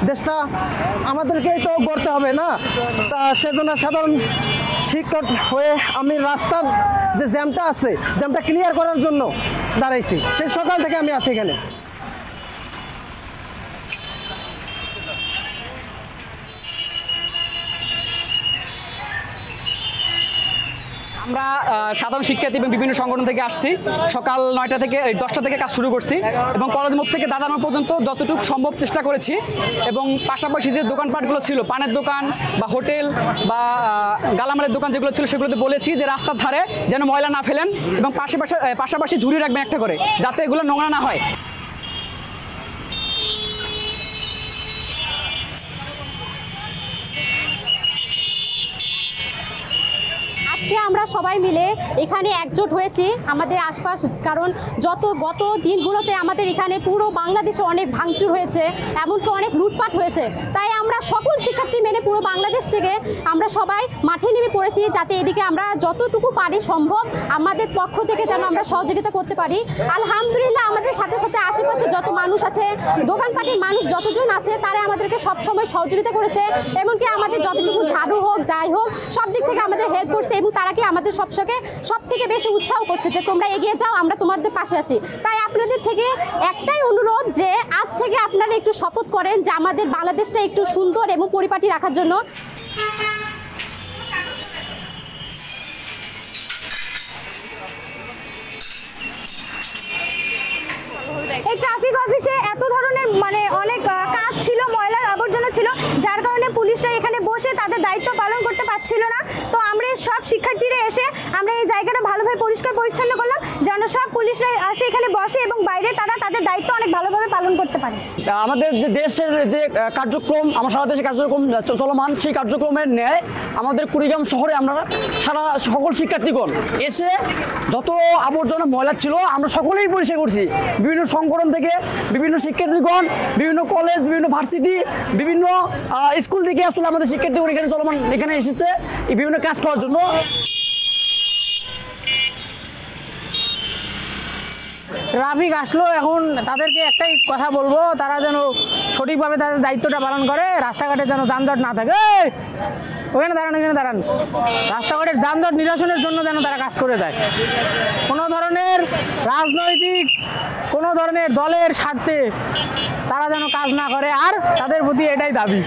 দেশটা আমাদেরকেই তো গড়তে হবে না। তা সেজন্য সাধারণ শিক্ষক হয়ে আমি রাস্তার যে জ্যামটা আছে, জ্যামটা ক্লিয়ার করার জন্য দাঁড়াইছি। সেই সকাল থেকে আমি আছি এখানে। আমরা সাধারণ শিক্ষার্থী এবং বিভিন্ন সংগঠন থেকে আসছি। সকাল 9টা থেকে 10টা থেকে কাজ শুরু করছি এবং কলেজ মোড় থেকে দাদানো পর্যন্ত যতটুকু সম্ভব চেষ্টা করেছি। এবং পাশাপাশি যে দোকানপাটগুলো ছিল, পানের দোকান বা হোটেল বা গালামালের দোকান যেগুলো ছিল, সেগুলোতে বলেছি যে রাস্তার ধারে যেন ময়লা না ফেলেন এবং পাশাপাশি ঝুড়ি রাখবেন একটা করে, যাতে এগুলো নোংরা না হয়। আজকে আমরা সবাই মিলে এখানে একজোট হয়েছি আমাদের আশপাশ, কারণ গত দিনগুলোতে আমাদের এখানে পুরো বাংলাদেশে অনেক ভাঙচুর হয়েছে, এমনকি অনেক লুটপাট হয়েছে। তাই আমরা সকল শিক্ষার্থী মেনে পুরো বাংলাদেশ থেকে আমরা সবাই মাঠে নেমে পড়েছি, যাতে এদিকে আমরা যতটুকু পারি সম্ভব আমাদের পক্ষ থেকে যেন আমরা সহযোগিতা করতে পারি। আলহামদুলিল্লাহ, আমাদের সাথে সাথে আশেপাশে যত মানুষ আছে, দোকানপাটের মানুষ যতজন আছে, তারা আমাদেরকে সবসময় সহযোগিতা করেছে। এমনকি আমাদের যতটুকু ঝাড়ু হোক, যাই হোক, সব দিক থেকে আমাদের হেল্প করছে এবং তারা কি আমাদের সব থেকে বেশি উৎসাহ করছে যে তোমরা এগিয়ে যাও, আমরা তোমাদের পাশে আছি। তাই আপনাদের থেকে একটাই অনুরোধ যে আজ থেকে আপনারা একটু শপথ করেন যে আমাদের বাংলাদেশটা একটু সুন্দর এবং পরিপাটি রাখার জন্য। এই ট্রাফিক অফিসে এত ধরনের অনেক কাজ ছিল, ময়লা আবর্জনা ছিল, যার কারণে পুলিশরা এখানে বসে তাদের দায়িত্ব পালন করতে পারছিল না। তো আমরা সব শিক্ষার্থীরা এসে আমরা এই জায়গাটা ভালোভাবে পরিষ্কার পরিচ্ছন্ন করলাম, যেন সব পুলিশরা আসে এখানে বসে এবং বাইরে তারা তাদের দায়িত্ব অনেক ভালোভাবে পালন করতে পারে। আমাদের যে দেশের যে কার্যক্রম, আমার সারা দেশে কার্যক্রম চলমান, সেই কার্যক্রমের ন্যায় আমাদের কুড়িগ্রাম শহরে আমরা সকল শিক্ষার্থীগণ এসে যত আবর্জনা ময়লা ছিল আমরা সকলেই পরিষ্কার করছি। বিভিন্ন সংগঠন থেকে বিভিন্ন শিক্ষার্থীগণ, বিভিন্ন কলেজ, বিভিন্ন ভার্সিটি, বিভিন্ন স্কুল থেকে আসলে আমাদের শিক্ষার্থীগণ এখানে এসেছে এই বিভিন্ন কাজ করার জন্য। ট্রাফিক আসলো, এখন তাদেরকে একটাই কথা বলবো, তারা যেন সঠিকভাবে তাদের দায়িত্বটা পালন করে, রাস্তাঘাটে যেন যানজট না থাকে। ওখানে দাঁড়ান, রাস্তাঘাটের যানজট নিরসনের জন্য যেন তারা কাজ করে দেয়। কোনো ধরনের রাজনৈতিক কোনো ধরনের দলের স্বার্থে তারা যেন কাজ না করে, আর তাদের প্রতি এটাই দাবি।